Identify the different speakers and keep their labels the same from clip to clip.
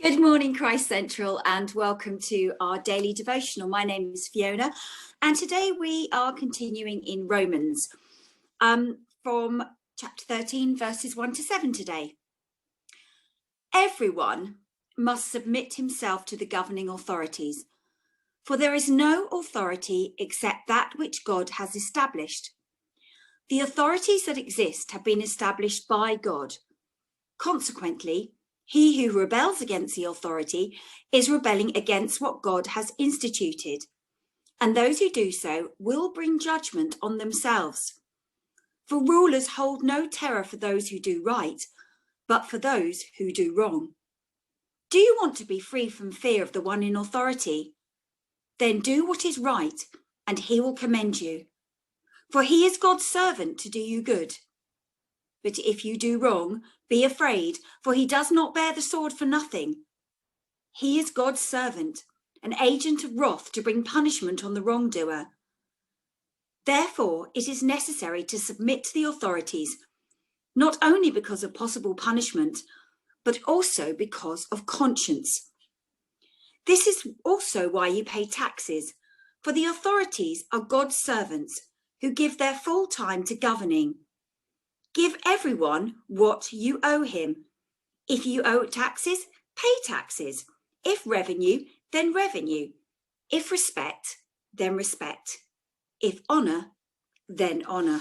Speaker 1: Good morning, Christ Central, and welcome to our daily devotional. My name is Fiona, and today we are continuing in Romans from chapter 13, verses 1 to 7 today. Everyone must submit himself to the governing authorities, for there is no authority except that which God has established. The authorities that exist have been established by God. Consequently, he who rebels against the authority is rebelling against what God has instituted, and those who do so will bring judgment on themselves. For rulers hold no terror for those who do right, but for those who do wrong. Do you want to be free from fear of the one in authority? Then do what is right, and he will commend you. For he is God's servant to do you good. But if you do wrong, be afraid, for he does not bear the sword for nothing. He is God's servant, an agent of wrath to bring punishment on the wrongdoer. Therefore, it is necessary to submit to the authorities, not only because of possible punishment, but also because of conscience. This is also why you pay taxes, for the authorities are God's servants who give their full time to governing. Give everyone what you owe him. If you owe taxes, pay taxes. If revenue, then revenue. If respect, then respect. If honour, then honour.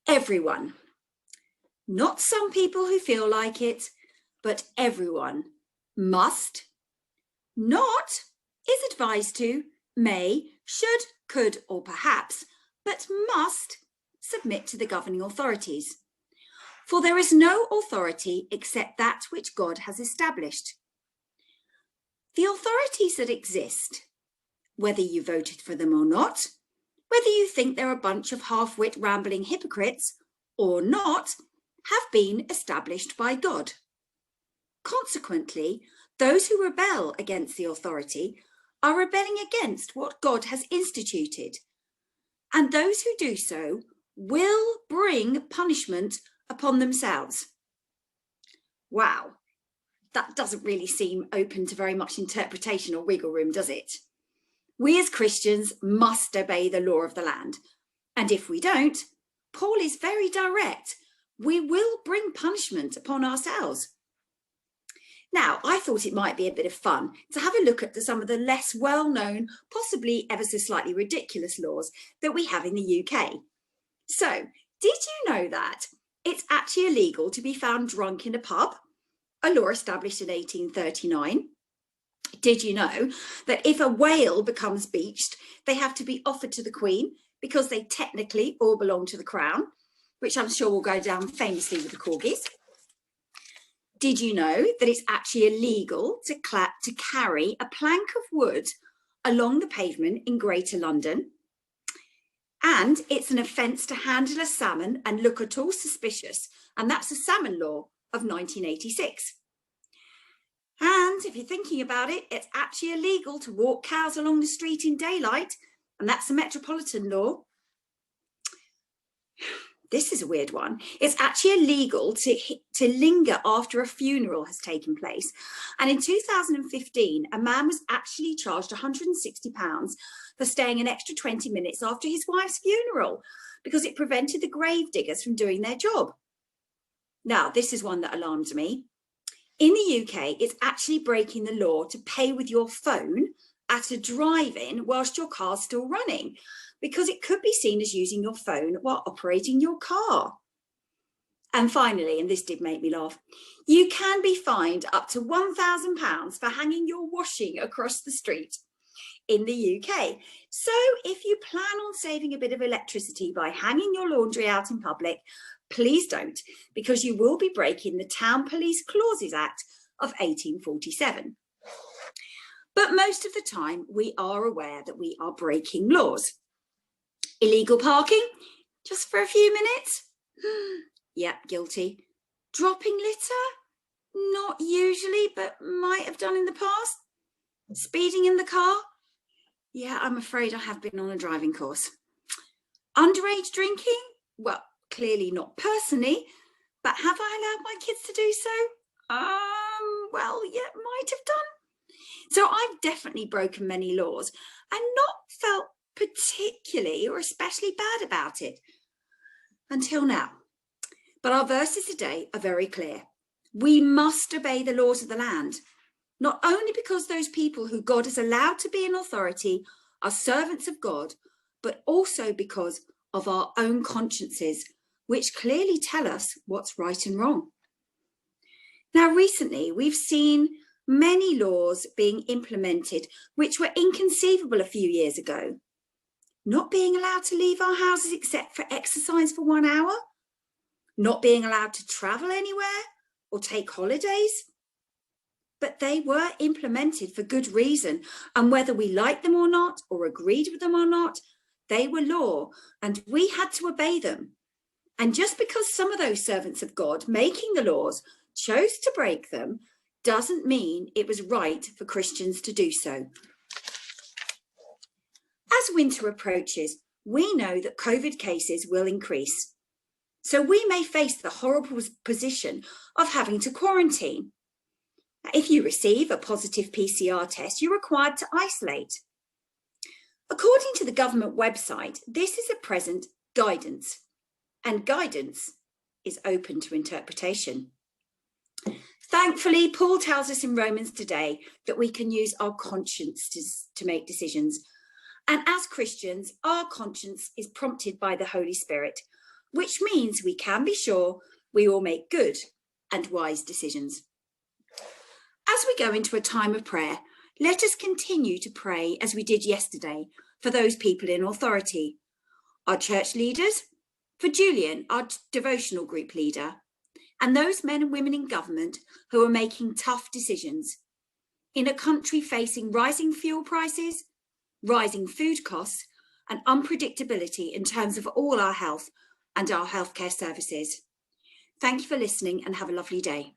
Speaker 1: Everyone. Not some people who feel like it, but everyone must, not, is advised to, may, should, could, or perhaps, but must submit to the governing authorities. For there is no authority except that which God has established. The authorities that exist, whether you voted for them or not, whether you think they're a bunch of half-wit rambling hypocrites or not, have been established by God. Consequently, those who rebel against the authority are rebelling against what God has instituted, and those who do so will bring punishment upon themselves. Wow, that doesn't really seem open to very much interpretation or wiggle room, does it? We as Christians must obey the law of the land. And if we don't, Paul is very direct. We will bring punishment upon ourselves. Now, I thought it might be a bit of fun to have a look at some of the less well-known, possibly ever so slightly ridiculous laws that we have in the UK. So, did you know that it's actually illegal to be found drunk in a pub? A law established in 1839. Did you know that if a whale becomes beached, they have to be offered to the Queen because they technically all belong to the Crown, which I'm sure will go down famously with the corgis? Did you know that it's actually illegal to carry a plank of wood along the pavement in Greater London? And it's an offence to handle a salmon and look at all suspicious, and that's the salmon law of 1986. And if you're thinking about it, it's actually illegal to walk cows along the street in daylight, and that's the Metropolitan law. This is a weird one. It's actually illegal to linger after a funeral has taken place. And in 2015, a man was actually charged £160 for staying an extra 20 minutes after his wife's funeral because it prevented the grave diggers from doing their job. Now, this is one that alarms me. In the UK, it's actually breaking the law to pay with your phone at a drive-in whilst your car's still running, because it could be seen as using your phone while operating your car. And finally, and this did make me laugh, you can be fined up to £1,000 for hanging your washing across the street in the UK. So if you plan on saving a bit of electricity by hanging your laundry out in public, please don't, because you will be breaking the Town Police Clauses Act of 1847. But most of the time, we are aware that we are breaking laws. Illegal parking, just for a few minutes? Yep, guilty. Dropping litter? Not usually, but might have done in the past. Speeding in the car? Yeah, I'm afraid I have been on a driving course. Underage drinking? Well, clearly not personally, but have I allowed my kids to do so? Well, yeah, might have done. So I've definitely broken many laws and not felt particularly or especially bad about it until now. But our verses today are very clear. We must obey the laws of the land, not only because those people who God has allowed to be in authority are servants of God, but also because of our own consciences, which clearly tell us what's right and wrong. Now, recently, we've seen many laws being implemented which were inconceivable a few years ago. Not being allowed to leave our houses except for exercise for 1 hour, not being allowed to travel anywhere or take holidays. But they were implemented for good reason, and whether we liked them or not, or agreed with them or not, they were law, and we had to obey them. And just because some of those servants of God making the laws chose to break them, doesn't mean it was right for Christians to do so. As winter approaches, we know that COVID cases will increase. So we may face the horrible position of having to quarantine. If you receive a positive PCR test, you're required to isolate. According to the government website, this is at present guidance, and guidance is open to interpretation. Thankfully, Paul tells us in Romans today that we can use our conscience to make decisions. And as Christians, our conscience is prompted by the Holy Spirit, which means we can be sure we will make good and wise decisions. As we go into a time of prayer, let us continue to pray as we did yesterday for those people in authority, our church leaders, for Julian, our devotional group leader, and those men and women in government who are making tough decisions in a country facing rising fuel prices, rising food costs, and unpredictability in terms of all our health and our healthcare services. Thank you for listening and have a lovely day.